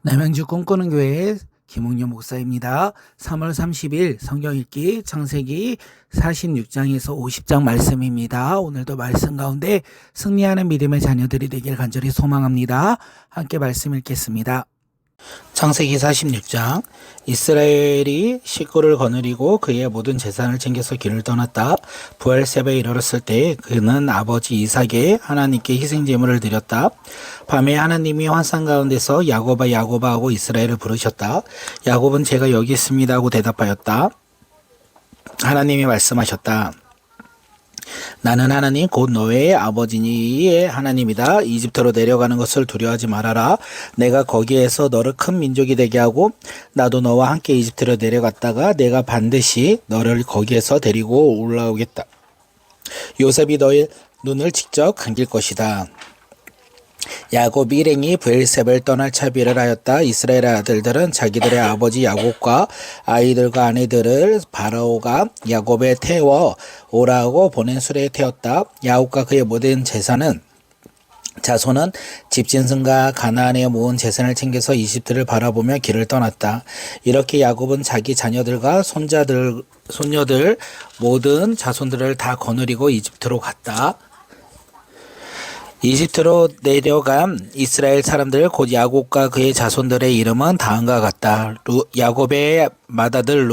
남양주 꿈꾸는 교회 김웅현 목사입니다. 3월 30일 성경 읽기 창세기 46장에서 50장 말씀입니다. 오늘도 말씀 가운데 승리하는 믿음의 자녀들이 되길 간절히 소망합니다. 함께 말씀 읽겠습니다. 창세기 46장. 이스라엘이 식구를 거느리고 그의 모든 재산을 챙겨서 길을 떠났다. 부엘세바에 이르렀을 때 그는 아버지 이삭에 하나님께 희생제물을 드렸다. 밤에 하나님이 환상 가운데서 야곱아 야곱아 하고 이스라엘을 부르셨다. 야곱은 제가 여기 있습니다 하고 대답하였다. 하나님이 말씀하셨다. 나는 하나님 곧 너의 아버지의 하나님이다. 이집트로 내려가는 것을 두려워하지 말아라. 내가 거기에서 너를 큰 민족이 되게 하고 나도 너와 함께 이집트로 내려갔다가 내가 반드시 너를 거기에서 데리고 올라오겠다. 요셉이 너의 눈을 직접 감길 것이다. 야곱 일행이 브엘세바를 떠날 차비를 하였다. 이스라엘의 아들들은 자기들의 아버지 야곱과 아이들과 아내들을 바로가 야곱에 태워 오라고 보낸 수레에 태웠다. 야곱과 그의 모든 재산은 자손은 집짐승과 가나안에 모은 재산을 챙겨서 이집트를 바라보며 길을 떠났다. 이렇게 야곱은 자기 자녀들과 손녀들 모든 자손들을 다 거느리고 이집트로 갔다. 이집트로 내려간 이스라엘 사람들 곧 야곱과 그의 자손들의 이름은 다음과 같다. 야곱의 맏아들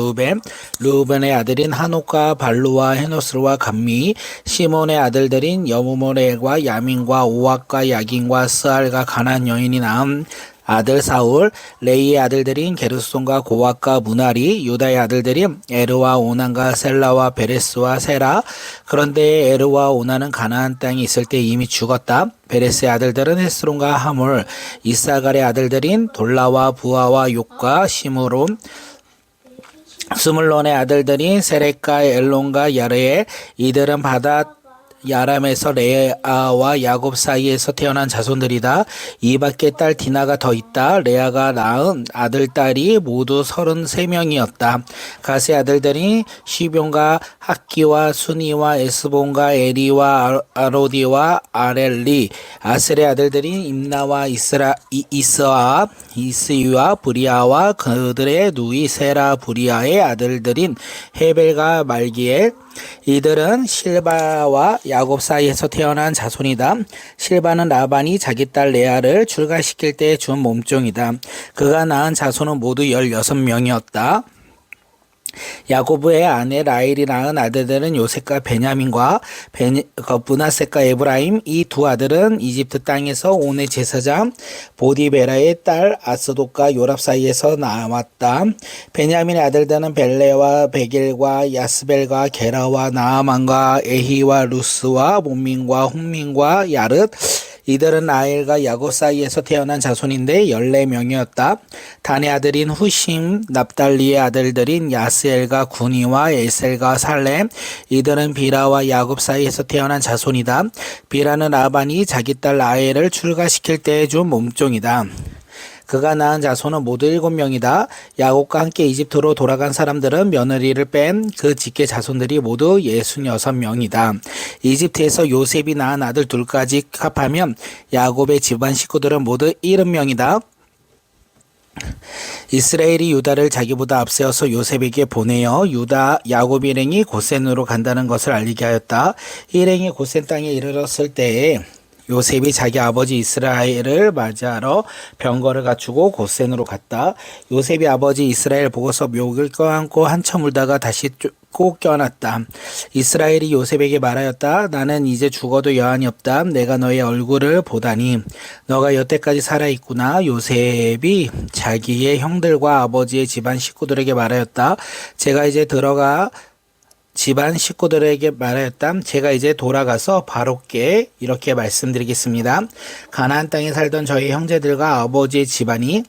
루벤의 아들인 하녹과 발루와 헤노스와 감미, 시몬의 아들들인 여무모레과 야민과 오악과 야긴과 스알과 가나안 여인이 낳은 아들 사울, 레이의 아들들인 게르손과 고악과 무나리, 유다의 아들들인 에르와 오난과 셀라와 베레스와 세라. 그런데 에르와 오난은 가나안 땅에 있을 때 이미 죽었다. 베레스의 아들들은 헤스론과 하몰, 이사갈의 아들들인 돌라와 부하와 욕과 시므론, 스물론의 아들들인 세렉과 엘론과 야르에. 이들은 바다 야람에서 레아와 야곱 사이에서 태어난 자손들이다. 이밖에 딸 디나가 더 있다. 레아가 낳은 아들딸이 모두 33명이었다. 가세 아들들이 시병과 학기와 수니와 에스본과 에리와 아로디와 아렐리. 아셀의 아들들이 임나와 이스와 이스이와 브리아와 그들의 누이 세라 브리아의 아들들인 헤벨과 말기엘. 이들은 실바와 야곱 사이에서 태어난 자손이다. 실바는 라반이 자기 딸 레아를 출가시킬 때 준 몸종이다. 그가 낳은 자손은 모두 16명이었다. 야곱의 아내 라헬이 낳은 아들들은 요셉과 베냐민과 므낫세과 에브라임. 이 두 아들은 이집트 땅에서 온의 제사장 보디베라의 딸 아스돗과 요랍 사이에서 나왔다. 베냐민의 아들들은 벨레와 베길과 야스벨과 게라와 나아만과 에히와 루스와 몬민과 훈민과 야릇. 이들은 라헬과 야곱 사이에서 태어난 자손인데 14명이었다. 단의 아들인 후심, 납달리의 아들들인 야스엘과 구니와 에셀과 살렘. 이들은 비라와 야곱 사이에서 태어난 자손이다. 비라는 라반이 자기 딸 라헬을 출가시킬 때 준 몸종이다. 그가 낳은 자손은 모두 7명이다. 야곱과 함께 이집트로 돌아간 사람들은 며느리를 뺀 그 직계 자손들이 모두 66명이다. 이집트에서 요셉이 낳은 아들 둘까지 합하면 야곱의 집안 식구들은 모두 70명이다. 이스라엘이 유다를 자기보다 앞세워서 요셉에게 보내어 야곱 일행이 고센으로 간다는 것을 알리게 하였다. 일행이 고센 땅에 이르렀을 때에 요셉이 자기 아버지 이스라엘을 맞이하러 병거를 갖추고 고센으로 갔다. 요셉이 아버지 이스라엘 보고서 묘를 껴안고 한참 울다가 다시 꼭 껴안았다. 이스라엘이 요셉에게 말하였다. 나는 이제 죽어도 여한이 없다. 내가 너의 얼굴을 보다니 너가 여태까지 살아있구나. 요셉이 자기의 형들과 아버지의 집안 식구들에게 말하였다. 제가 이제 돌아가서 바로께 이렇게 말씀드리겠습니다. 가나안 땅에 살던 저희 형제들과 아버지의 집안이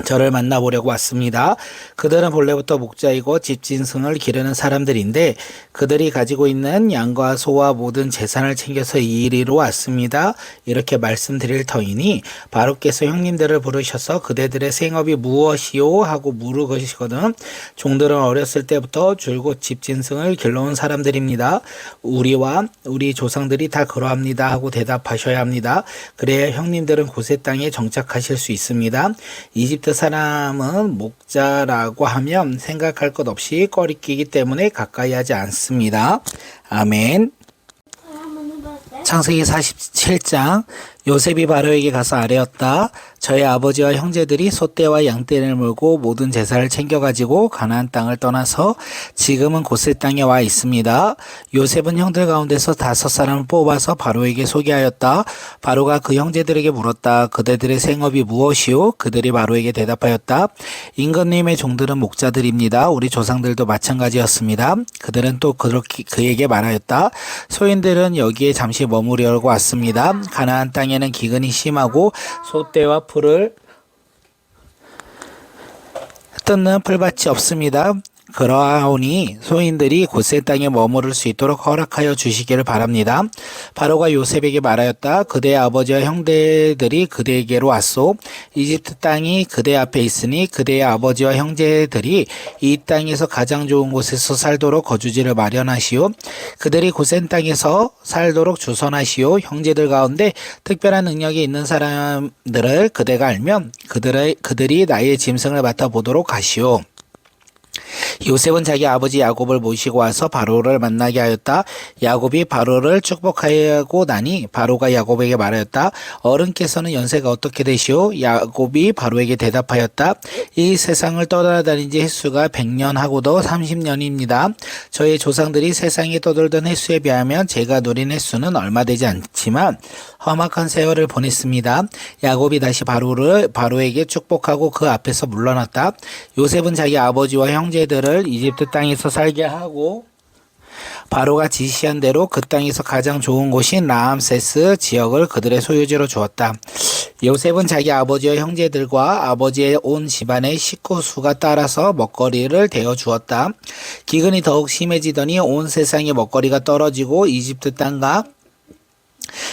저를 만나보려고 왔습니다. 그들은 본래부터 목자이고 집짐승을 기르는 사람들인데 그들이 가지고 있는 양과 소와 모든 재산을 챙겨서 이 이리로 왔습니다. 이렇게 말씀드릴 터이니 바로께서 형님들을 부르셔서 그대들의 생업이 무엇이요? 하고 물으시거든. 종들은 어렸을 때부터 줄곧 집짐승을 길러온 사람들입니다. 우리와 우리 조상들이 다 그러합니다 하고 대답하셔야 합니다. 그래야 형님들은 고세 땅에 정착하실 수 있습니다. 이집트 사람은 목자라고 하면 생각할 것 없이 꺼리끼기 때문에 가까이 하지 않습니다. 아멘. 창세기 47장 요셉이 바로에게 가서 아뢰었다. 저의 아버지와 형제들이 소떼와 양떼를 몰고 모든 제사를 챙겨가지고 가나안 땅을 떠나서 지금은 고세 땅에 와 있습니다. 요셉은 형들 가운데서 5사람을 뽑아서 바로에게 소개하였다. 바로가 그 형제들에게 물었다. 그대들의 생업이 무엇이요? 그들이 바로에게 대답하였다. 임금님의 종들은 목자들입니다. 우리 조상들도 마찬가지였습니다. 그들은 또 그에게 말하였다. 소인들은 여기에 잠시 머무려고 왔습니다. 가나안 땅에는 기근이 심하고 소떼와 풀을 뜯는 풀밭이 없습니다. 그러하오니 소인들이 고세 땅에 머무를 수 있도록 허락하여 주시기를 바랍니다. 바로가 요셉에게 말하였다. 그대의 아버지와 형제들이 그대에게로 왔소. 이집트 땅이 그대 앞에 있으니 그대의 아버지와 형제들이 이 땅에서 가장 좋은 곳에서 살도록 거주지를 마련하시오. 그들이 고센 땅에서 살도록 주선하시오. 형제들 가운데 특별한 능력이 있는 사람들을 그대가 알면 그들이 나의 짐승을 맡아보도록 하시오. 요셉은 자기 아버지 야곱을 모시고 와서 바로를 만나게 하였다. 야곱이 바로를 축복하고 나니 바로가 야곱에게 말하였다. 어른께서는 연세가 어떻게 되시오? 야곱이 바로에게 대답하였다. 이 세상을 떠돌아다닌 지 횟수가 100년 하고도 30년입니다. 저희 조상들이 세상에 떠돌던 횟수에 비하면 제가 누린 횟수는 얼마 되지 않지만 험악한 세월을 보냈습니다. 야곱이 다시 바로에게 축복하고 그 앞에서 물러났다. 요셉은 자기 아버지와 형제들을 이집트 땅에서 살게 하고 바로가 지시한 대로 그 땅에서 가장 좋은 곳인 라암세스 지역을 그들의 소유지로 주었다. 요셉은 자기 아버지와 형제들과 아버지의 온 집안의 식구 수가 따라서 먹거리를 대어 주었다. 기근이 더욱 심해지더니 온 세상에 먹거리가 떨어지고 이집트 땅과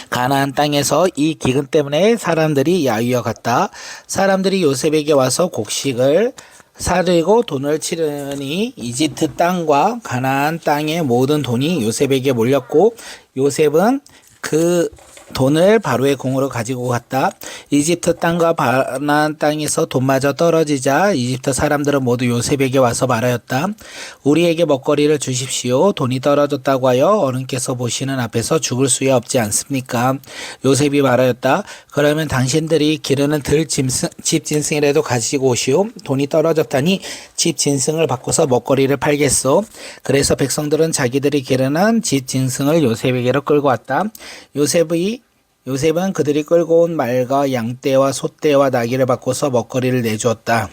가나안 땅에서 이 기근 때문에 사람들이 야위어 갔다. 사람들이 요셉에게 와서 곡식을 사들고 돈을 치르니 이집트 땅과 가나안 땅의 모든 돈이 요셉에게 몰렸고 요셉은 그 돈을 바로의 공으로 가지고 갔다. 이집트 땅과 가나안 땅에서 돈마저 떨어지자 이집트 사람들은 모두 요셉에게 와서 말하였다. 우리에게 먹거리를 주십시오. 돈이 떨어졌다고 하여 어른께서 보시는 앞에서 죽을 수야 없지 않습니까? 요셉이 말하였다. 그러면 당신들이 기르는 집짐승이라도 가지고 오시오. 돈이 떨어졌다니 집짐승을 바꿔서 먹거리를 팔겠소. 그래서 백성들은 자기들이 기르는 집짐승을 요셉에게로 끌고 왔다. 요셉은 그들이 끌고 온 말과 양떼와 소떼와 나귀를 바꿔서 먹거리를 내주었다.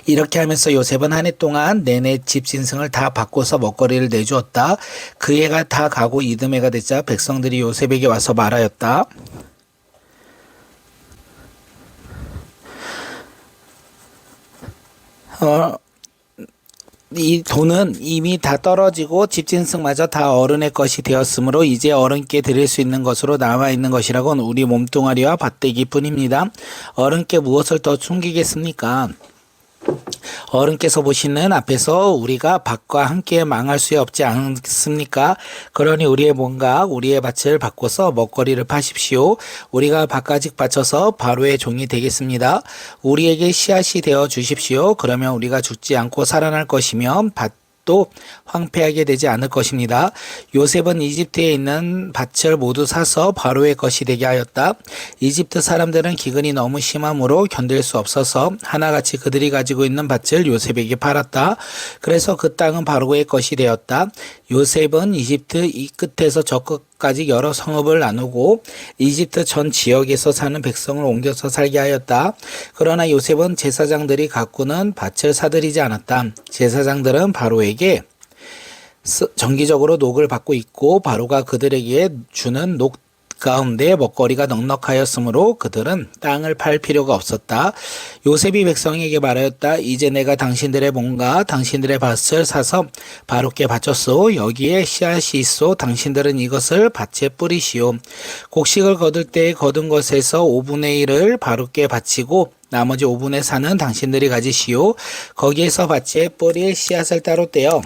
이렇게 하면서 요셉은 한 해 동안 내내 집짐승을 다 바꿔서 먹거리를 내주었다. 그 해가 다 가고 이듬해가 되자 백성들이 요셉에게 와서 말하였다. 이 돈은 이미 다 떨어지고 집짐승마저 다 어른의 것이 되었으므로 이제 어른께 드릴 수 있는 것으로 남아있는 것이라곤 우리 몸뚱아리와 밭대기 뿐입니다. 어른께 무엇을 더 숨기겠습니까? 어른께서 보시는 앞에서 우리가 밭과 함께 망할 수 없지 않습니까? 그러니 우리의 몸과 우리의 밭을 바꿔서 먹거리를 파십시오. 우리가 밭가직 바쳐서 바로의 종이 되겠습니다. 우리에게 씨앗이 되어 주십시오. 그러면 우리가 죽지 않고 살아날 것이며 밭도 황폐하게 되지 않을 것입니다. 요셉은 이집트에 있는 밭을 모두 사서 바로의 것이 되게 하였다. 이집트 사람들은 기근이 너무 심함으로 견딜 수 없어서 하나같이 그들이 가지고 있는 밭을 요셉에게 팔았다. 그래서 그 땅은 바로의 것이 되었다. 요셉은 이집트 이 끝에서 저 끝까지 여러 성읍을 나누고 이집트 전 지역에서 사는 백성을 옮겨서 살게 하였다. 그러나 요셉은 제사장들이 가꾸는 밭을 사들이지 않았다. 제사장들은 바로에게 정기적으로 녹을 받고 있고 바로가 그들에게 주는 가운데 먹거리가 넉넉하였으므로 그들은 땅을 팔 필요가 없었다. 요셉이 백성에게 말하였다. 이제 내가 당신들의 몸과 당신들의 밭을 사서 바로께 바쳤소. 여기에 씨앗이 있소. 당신들은 이것을 밭에 뿌리시오. 곡식을 거둘 때 거둔 것에서 5분의 1을 바로께 바치고 나머지 5분의 4는 당신들이 가지시오. 거기에서 밭에 뿌릴 씨앗을 따로 떼어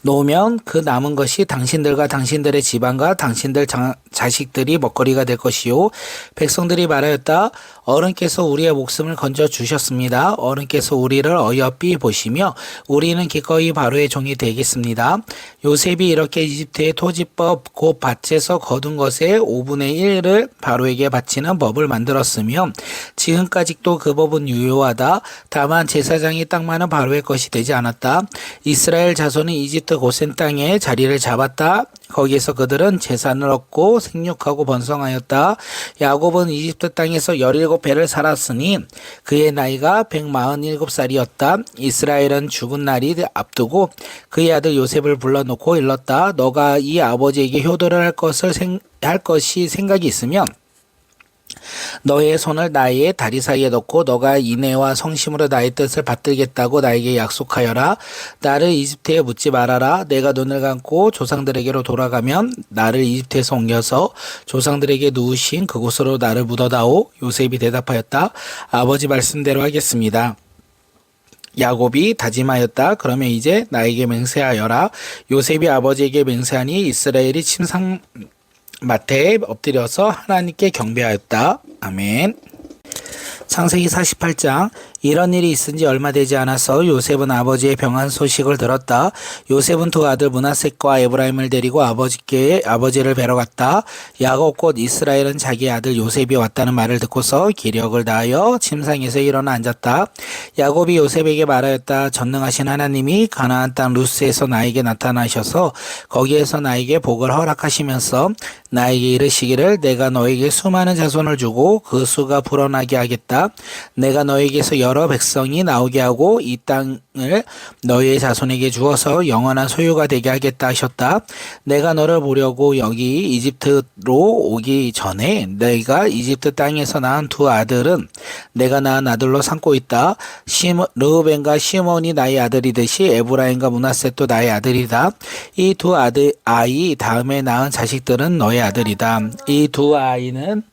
놓으면 그 남은 것이 당신들과 당신들의 집안과 당신들 자식들이 먹거리가 될 것이요. 백성들이 말하였다. 어른께서 우리의 목숨을 건져 주셨습니다. 어른께서 우리를 어여삐 보시며 우리는 기꺼이 바로의 종이 되겠습니다. 요셉이 이렇게 이집트의 토지법 곧 밭에서 거둔 것의 5분의 1을 바로에게 바치는 법을 만들었으며 지금까지도 그 법은 유효하다. 다만 제사장이 딱 많은 바로의 것이 되지 않았다. 이스라엘 자손이 이집트 고센 땅에 자리를 잡았다. 거기에서 그들은 재산을 얻고 생육하고 번성하였다. 야곱은 이집트 땅에서 17배를 살았으니 그의 나이가 147살이었다. 이스라엘은 죽은 날이 앞두고 그의 아들 요셉을 불러놓고 일렀다. 너가 이 아버지에게 효도를 할 것이 생각이 있으면 너의 손을 나의 다리 사이에 넣고 너가 인애와 성심으로 나의 뜻을 받들겠다고 나에게 약속하여라. 나를 이집트에 묻지 말아라. 내가 눈을 감고 조상들에게로 돌아가면 나를 이집트에서 옮겨서 조상들에게 누우신 그곳으로 나를 묻어다오. 요셉이 대답하였다. 아버지 말씀대로 하겠습니다. 야곱이 다짐하였다. 그러면 이제 나에게 맹세하여라. 요셉이 아버지에게 맹세하니 이스라엘이 침상 마태에 엎드려서 하나님께 경배하였다. 아멘. 창세기 48장. 이런 일이 있은 지 얼마 되지 않아서 요셉은 아버지의 병환 소식을 들었다. 요셉은 두 아들 므낫셋과 에브라임을 데리고 아버지를 뵈러 갔다. 야곱 곧 이스라엘은 자기 아들 요셉이 왔다는 말을 듣고서 기력을 다하여 침상에서 일어나 앉았다. 야곱이 요셉에게 말하였다. 전능하신 하나님이 가나안 땅 루스에서 나에게 나타나셔서 거기에서 나에게 복을 허락하시면서 나에게 이르시기를 내가 너에게 수많은 자손을 주고 그 수가 불어나게 하겠다. 내가 너에게서 여러 백성이 나오게 하고 이 땅을 너희의 자손에게 주어서 영원한 소유가 되게 하겠다 하셨다. 내가 너를 보려고 여기 이집트로 오기 전에 내가 이집트 땅에서 낳은 두 아들은 내가 낳은 아들로 삼고 있다. 르우벤과 시몬이 나의 아들이듯이 에브라임과 므낫셋도 나의 아들이다. 이 두 아이 다음에 낳은 자식들은 너의 아들이다. 이 두 아이는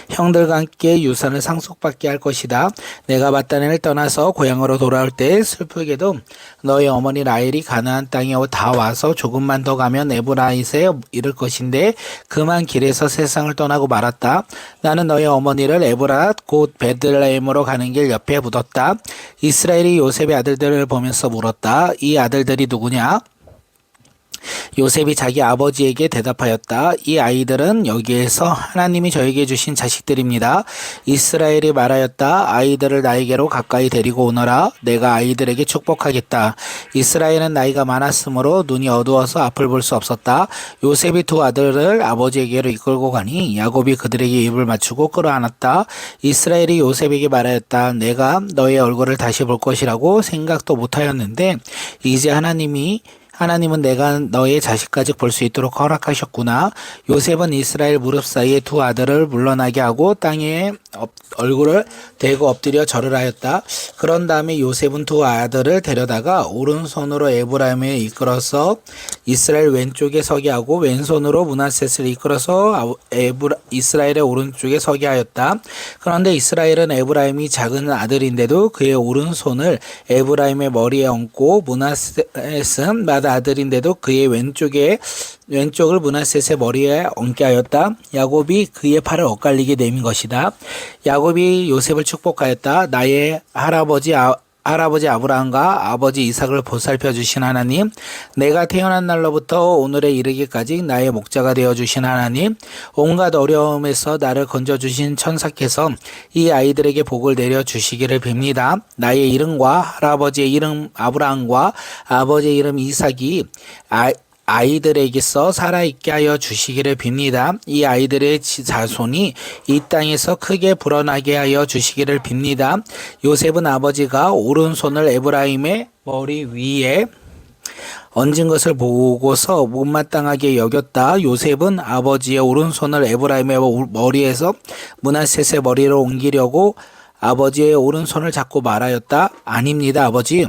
형들과 함께 유산을 상속받게 할 것이다. 내가 밧단을 떠나서 고향으로 돌아올 때 슬프게도 너희 어머니 라헬이 가나안 땅에 다 와서 조금만 더 가면 에브라임에 이를 것인데 그만 길에서 세상을 떠나고 말았다. 나는 너희 어머니를 에브랏 곧 베들레헴으로 가는 길 옆에 묻었다. 이스라엘이 요셉의 아들들을 보면서 물었다. 이 아들들이 누구냐? 요셉이 자기 아버지에게 대답하였다. 이 아이들은 여기에서 하나님이 저에게 주신 자식들입니다. 이스라엘이 말하였다. 아이들을 나에게로 가까이 데리고 오너라. 내가 아이들에게 축복하겠다. 이스라엘은 나이가 많았으므로 눈이 어두워서 앞을 볼 수 없었다. 요셉이 두 아들을 아버지에게로 이끌고 가니 야곱이 그들에게 입을 맞추고 끌어안았다. 이스라엘이 요셉에게 말하였다. 내가 너의 얼굴을 다시 볼 것이라고 생각도 못하였는데 이제 하나님은 내가 너의 자식까지 볼 수 있도록 허락하셨구나. 요셉은 이스라엘 무릎 사이에 두 아들을 물러나게 하고 땅에 얼굴을 대고 엎드려 절을 하였다. 그런 다음에 요셉은 두 아들을 데려다가 오른손으로 에브라임에 이끌어서 이스라엘 왼쪽에 서게 하고 왼손으로 므낫셋을 이끌어서 이스라엘의 오른쪽에 서게 하였다. 그런데 이스라엘은 에브라임이 작은 아들인데도 그의 오른손을 에브라임의 머리에 얹고 므낫셋은 아들인데도 그의 왼쪽을 므낫셋의 머리에 얹게 하였다. 야곱이 그의 팔을 엇갈리게 내민 것이다. 야곱이 요셉을 축복하였다. 나의 할아버지 아브라함과 아버지 이삭을 보살펴 주신 하나님, 내가 태어난 날로부터 오늘에 이르기까지 나의 목자가 되어 주신 하나님, 온갖 어려움에서 나를 건져 주신 천사께서 이 아이들에게 복을 내려 주시기를 빕니다. 나의 이름과 할아버지의 이름 아브라함과 아버지의 이름 이삭이 아이들에게서 살아있게 하여 주시기를 빕니다. 이 아이들의 자손이 이 땅에서 크게 불어나게 하여 주시기를 빕니다. 요셉은 아버지가 오른손을 에브라임의 머리 위에 얹은 것을 보고서 못마땅하게 여겼다. 요셉은 아버지의 오른손을 에브라임의 머리에서 므낫셋의 머리로 옮기려고 아버지의 오른손을 잡고 말하였다. 아닙니다, 아버지.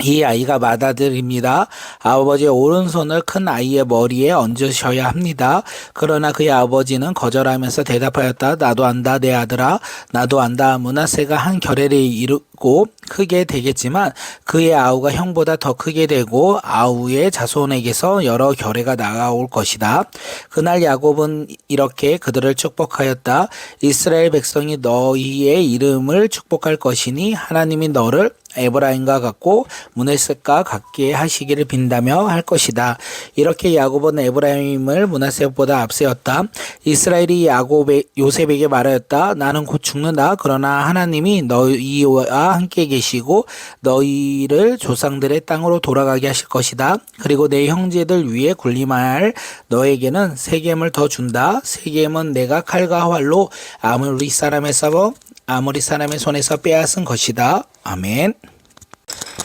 이 아이가 맏아들입니다. 아버지의 오른손을 큰 아이의 머리에 얹으셔야 합니다. 그러나 그의 아버지는 거절하면서 대답하였다. 나도 안다, 내 아들아. 나도 안다. 므낫세가 한 결례를 이루고 크게 되겠지만 그의 아우가 형보다 더 크게 되고 아우의 자손에게서 여러 결례가 나올 것이다. 그날 야곱은 이렇게 그들을 축복하였다. 이스라엘 백성이 너희의 이름을 축복할 것이니 하나님이 너를 에브라임과 같고 므낫셋과 같게 하시기를 빈다며 할 것이다. 이렇게 야곱은 에브라임을 므낫셋보다 앞세웠다. 이스라엘이 요셉에게 말하였다. 나는 곧 죽는다. 그러나 하나님이 너희와 함께 계시고 너희를 조상들의 땅으로 돌아가게 하실 것이다. 그리고 내 형제들 위에 군림할 너에게는 세겜을 더 준다. 세겜은 내가 칼과 활로 아모리 사람의 손에서 빼앗은 것이다. 아멘.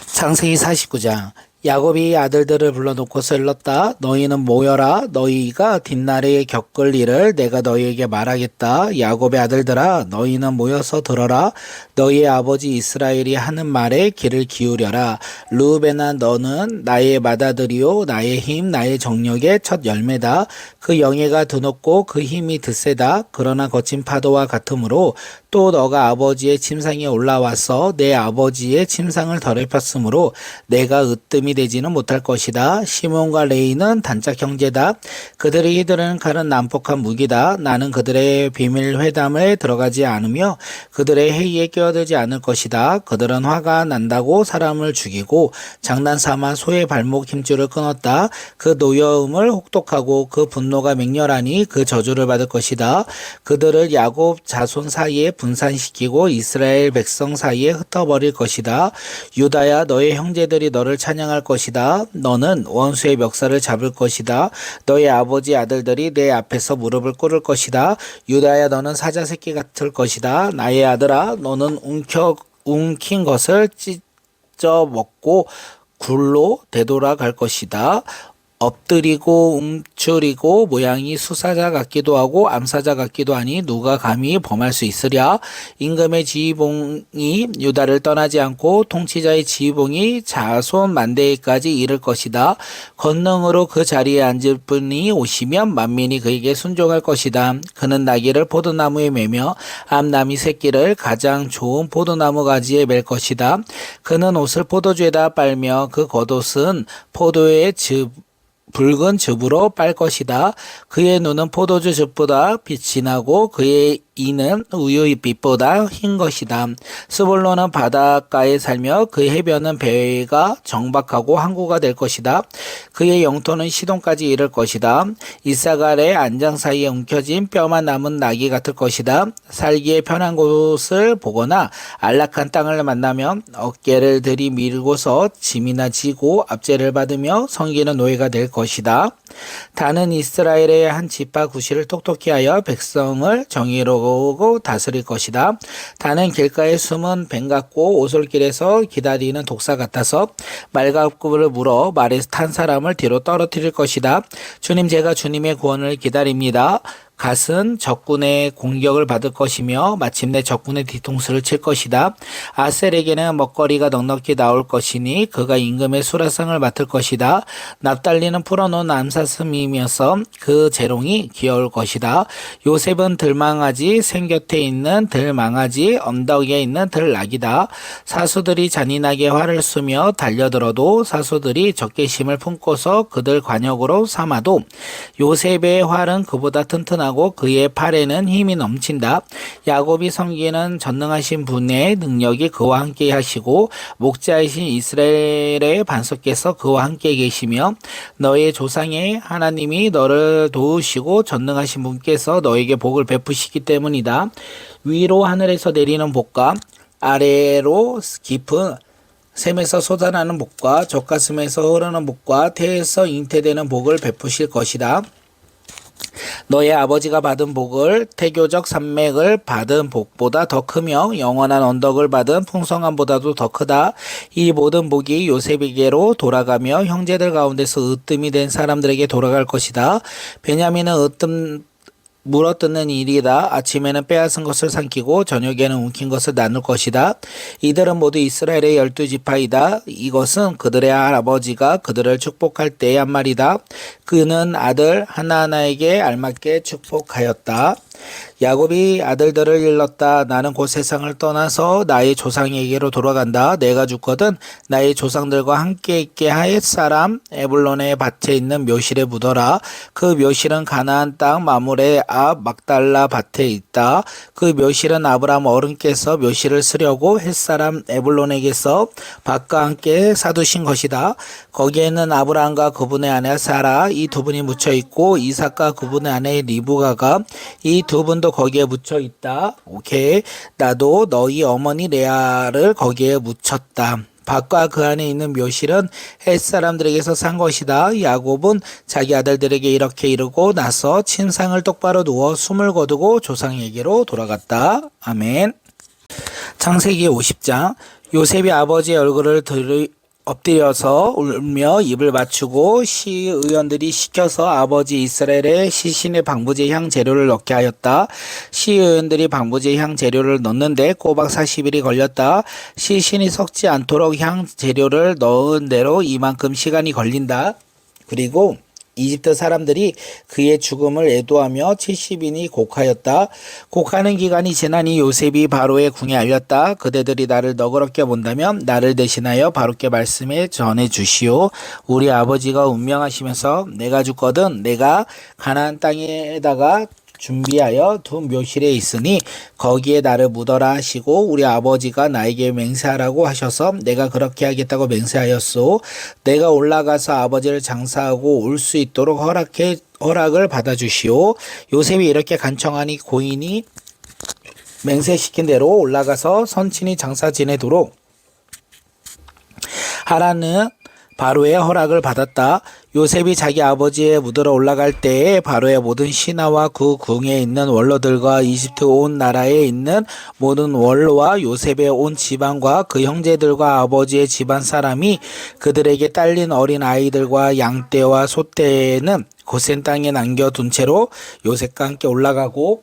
창세기 49장. 야곱이 아들들을 불러놓고서 일렀다. 너희는 모여라. 너희가 뒷날에 겪을 일을 내가 너희에게 말하겠다. 야곱의 아들들아, 너희는 모여서 들어라. 너희의 아버지 이스라엘이 하는 말에 귀를 기울여라. 르우벤아, 너는 나의 맏아들이요 나의 힘 나의 정력의 첫 열매다. 그 영예가 드높고 그 힘이 드세다. 그러나 거친 파도와 같으므로 또 너가 아버지의 침상에 올라와서 내 아버지의 침상을 더럽혔으므로 내가 으뜸이 되지는 못할 것이다. 시몬과 레이는 단짝 형제다. 그들이 휘두르는 칼은 난폭한 무기다. 나는 그들의 비밀 회담에 들어가지 않으며 그들의 회의에 끼어들지 않을 것이다. 그들은 화가 난다고 사람을 죽이고 장난삼아 소의 발목 힘줄을 끊었다. 그 노여움을 혹독하고 그 분노가 맹렬하니 그 저주를 받을 것이다. 그들을 야곱 자손 사이에 분산시키고 이스라엘 백성 사이에 흩어버릴 것이다. 유다야, 너의 형제들이 너를 찬양할 것이다. 너는 원수의 멱살을 잡을 것이다. 너의 아버지 아들들이 내 앞에서 무릎을 꿇을 것이다. 유다야, 너는 사자 새끼 같을 것이다. 나의 아들아, 너는 움킨 것을 찢어 먹고 굴로 되돌아갈 것이다. 엎드리고 움츠리고 모양이 수사자 같기도 하고 암사자 같기도 하니 누가 감히 범할 수 있으랴. 임금의 지휘봉이 유다를 떠나지 않고 통치자의 지휘봉이 자손 만대까지 이를 것이다. 권능으로 그 자리에 앉을 분이 오시면 만민이 그에게 순종할 것이다. 그는 나귀를 포도나무에 매며 암나무 새끼를 가장 좋은 포도나무 가지에 맬 것이다. 그는 옷을 포도주에다 빨며 그 겉옷은 포도의 붉은 즙으로 빨 것이다. 그의 눈은 포도주 즙보다 빛이 나고 그의 이는 우유빛보다 흰 것이다. 스불론은 바닷가에 살며 그의 해변은 배가 정박하고 항구가 될 것이다. 그의 영토는 시돈까지 이를 것이다. 이사갈의 안장 사이에 움켜진 뼈만 남은 나귀 같을 것이다. 살기에 편한 곳을 보거나 안락한 땅을 만나면 어깨를 들이밀고서 짐이나 지고 압제를 받으며 섬기는 노예가 될 것이다. 다는 이스라엘의 한 지파 구실을 똑똑히 하여 백성을 정의로고 다스릴 것이다. 다는 길가에 숨은 뱀 같고 오솔길에서 기다리는 독사 같아서 말갑구를 물어 말에 탄 사람을 뒤로 떨어뜨릴 것이다. 주님, 제가 주님의 구원을 기다립니다. 갓은 적군의 공격을 받을 것이며 마침내 적군의 뒤통수를 칠 것이다. 아셀에게는 먹거리가 넉넉히 나올 것이니 그가 임금의 수라상을 맡을 것이다. 납달리는 풀어놓은 암사슴이면서 그 재롱이 귀여울 것이다. 요셉은 들망아지, 생 곁에 있는 들망아지, 언덕 위에 있는 들나귀다. 사수들이 잔인하게 활을 쏘며 달려들어도 사수들이 적개심을 품고서 그들 관역으로 삼아도 요셉의 활은 그보다 튼튼하고 그의 팔에는 힘이 넘친다. 야곱이 섬기는 전능하신 분의 능력이 그와 함께 하시고 목자이신 이스라엘의 반석께서 그와 함께 계시며 너의 조상의 하나님이 너를 도우시고 전능하신 분께서 너에게 복을 베푸시기 때문이다. 위로 하늘에서 내리는 복과 아래로 깊은 샘에서 솟아나는 복과 젖가슴에서 흐르는 복과 태에서 잉태되는 복을 베푸실 것이다. 너의 아버지가 받은 복을 태교적 산맥을 받은 복보다 더 크며 영원한 언덕을 받은 풍성함보다도 더 크다. 이 모든 복이 요셉에게로 돌아가며 형제들 가운데서 으뜸이 된 사람들에게 돌아갈 것이다. 베냐민은 으뜸 물어뜯는 일이다. 아침에는 빼앗은 것을 삼키고 저녁에는 움킨 것을 나눌 것이다. 이들은 모두 이스라엘의 12지파이다. 이것은 그들의 아버지가 그들을 축복할 때의 한 말이다. 그는 아들 하나하나에게 알맞게 축복하였다. 야곱이 아들들을 일렀다. 나는 곧 세상을 떠나서 나의 조상에게로 돌아간다. 내가 죽거든 나의 조상들과 함께 있게 할 사람 에불론의 밭에 있는 묘실에 묻어라. 그 묘실은 가나안 땅 마므레 앞 막달라 밭에 있다. 그 묘실은 아브라함 어른께서 묘실을 쓰려고 햇사람 에불론에게서 밭과 함께 사두신 것이다. 거기에는 아브라함과 그분의 아내 사라 이 두 분이 묻혀 있고 이삭과 그분의 아내 리브가가 이 두 분도 거기에 묻혀 있다. 오케이. 나도 너희 어머니 레아를 거기에 묻혔다. 밭과 그 안에 있는 묘실은 헷 사람들에게서 산 것이다. 야곱은 자기 아들들에게 이렇게 이르고 나서 침상을 똑바로 누워 숨을 거두고 조상에게로 돌아갔다. 아멘. 창세기 50장. 요셉이 아버지의 얼굴을 엎드려서 울며 입을 맞추고 시의원들이 시켜서 아버지 이스라엘의 시신의 방부제 향 재료를 넣게 하였다. 시의원들이 방부제 향 재료를 넣는데 꼬박 40일이 걸렸다. 시신이 썩지 않도록 향 재료를 넣은 대로 이만큼 시간이 걸린다. 그리고 이집트 사람들이 그의 죽음을 애도하며 70인이 곡하였다. 곡하는 기간이 지나니 요셉이 바로의 궁에 알렸다. 그대들이 나를 너그럽게 본다면 나를 대신하여 바로께 말씀해 전해 주시오. 우리 아버지가 운명하시면서 내가 죽거든 내가 가나안 땅에다가 준비하여 두 묘실에 있으니 거기에 나를 묻어라 하시고 우리 아버지가 나에게 맹세하라고 하셔서 내가 그렇게 하겠다고 맹세하였소. 내가 올라가서 아버지를 장사하고 올 수 있도록 허락을 받아주시오. 요셉이 이렇게 간청하니 고인이 맹세시킨 대로 올라가서 선친이 장사 지내도록 하라는 바로의 허락을 받았다. 요셉이 자기 아버지의 묻으러 올라갈 때에 바로의 모든 신하와 그 궁에 있는 원로들과 이집트 온 나라에 있는 모든 원로와 요셉의 온 집안과 그 형제들과 아버지의 집안 사람이 그들에게 딸린 어린 아이들과 양떼와 소떼는 고센 땅에 남겨둔 채로 요셉과 함께 올라가고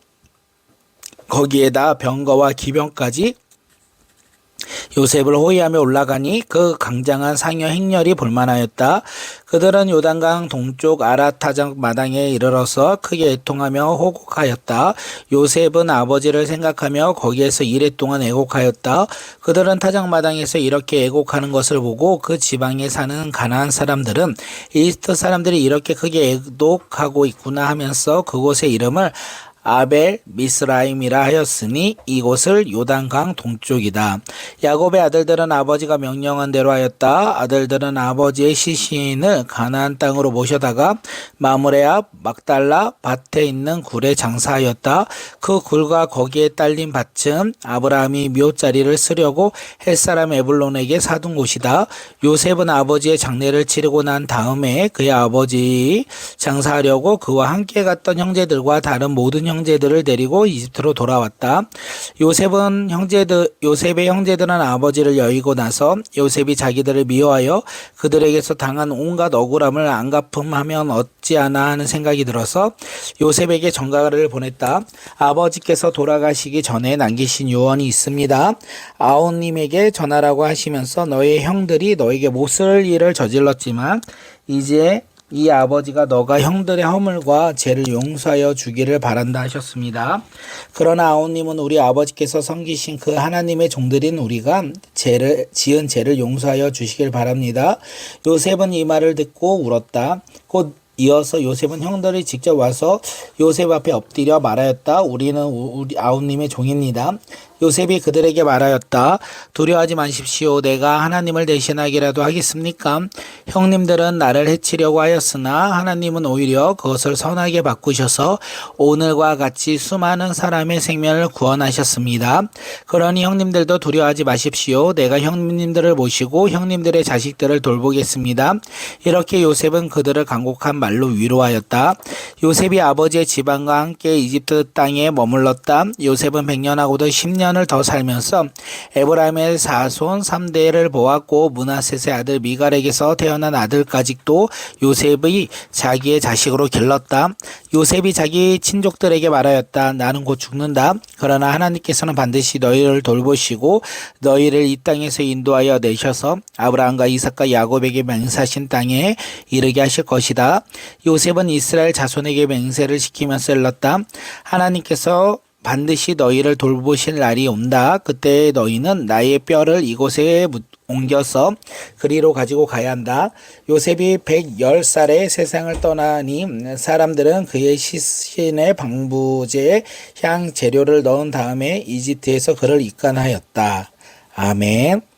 거기에다 병거와 기병까지 요셉을 호위하며 올라가니 그 강장한 상여 행렬이 볼만하였다. 그들은 요단강 동쪽 아라타장 마당에 이르러서 크게 애통하며 호곡하였다. 요셉은 아버지를 생각하며 거기에서 이래 동안 애곡하였다. 그들은 타작마당에서 이렇게 애곡하는 것을 보고 그 지방에 사는 가나안 사람들은 이집트 사람들이 이렇게 크게 애곡하고 있구나 하면서 그곳의 이름을 아벨 미스라임이라 하였으니 이곳을 요단강 동쪽이다. 야곱의 아들들은 아버지가 명령한 대로 하였다. 아들들은 아버지의 시신을 가나안 땅으로 모셔다가 마므레 앞 막달라 밭에 있는 굴에 장사하였다. 그 굴과 거기에 딸린 밭은 아브라함이 묘자리를 쓰려고 햇사람 에불론에게 사둔 곳이다. 요셉은 아버지의 장례를 치르고 난 다음에 그의 아버지 장사하려고 그와 함께 갔던 형제들과 다른 모든 형제들을 데리고 이집트로 돌아왔다. 요셉의 형제들은 아버지를 여의고 나서 요셉이 자기들을 미워하여 그들에게서 당한 온갖 억울함을 안갚음하면 어찌하나 하는 생각이 들어서 요셉에게 전가를 보냈다. 아버지께서 돌아가시기 전에 남기신 유언이 있습니다. 아우님에게 전하라고 하시면서 너의 형들이 너에게 못쓸 일을 저질렀지만 이제 이 아버지가 너가 형들의 허물과 죄를 용서하여 주기를 바란다 하셨습니다. 그러나 아우님은 우리 아버지께서 섬기신 그 하나님의 종들인 우리가 지은 죄를 용서하여 주시길 바랍니다. 요셉은 이 말을 듣고 울었다. 곧 이어서 요셉은 형들이 직접 와서 요셉 앞에 엎드려 말하였다. 우리는 우리 아우님의 종입니다. 요셉이 그들에게 말하였다. 두려워하지 마십시오. 내가 하나님을 대신하기라도 하겠습니까? 형님들은 나를 해치려고 하였으나 하나님은 오히려 그것을 선하게 바꾸셔서 오늘과 같이 수많은 사람의 생명을 구원하셨습니다. 그러니 형님들도 두려워하지 마십시오. 내가 형님들을 모시고 형님들의 자식들을 돌보겠습니다. 이렇게 요셉은 그들을 간곡한 말 말로 위로하였다. 요셉이 아버지의 지방과 함께 이집트 땅에 머물렀다. 요셉은 100년하고도 10년을 더 살면서 에브라임의 사손 3대를 보았고 므낫셋의 아들 미갈에게서 태어난 아들까지도 요셉이 자기의 자식으로 길렀다. 요셉이 자기 친족들에게 말하였다. 나는 곧 죽는다. 그러나 하나님께서는 반드시 너희를 돌보시고 너희를 이 땅에서 인도하여 내셔서 아브라함과 이삭과 야곱에게 맹세하신 땅에 이르게 하실 것이다. 요셉은 이스라엘 자손에게 맹세를 시키면서 일렀다. 하나님께서 반드시 너희를 돌보실 날이 온다. 그때 너희는 나의 뼈를 이곳에 옮겨서 그리로 가지고 가야 한다. 요셉이 110살에 세상을 떠나니 사람들은 그의 시신에 방부제에 향 재료를 넣은 다음에 이집트에서 그를 입간하였다. 아멘.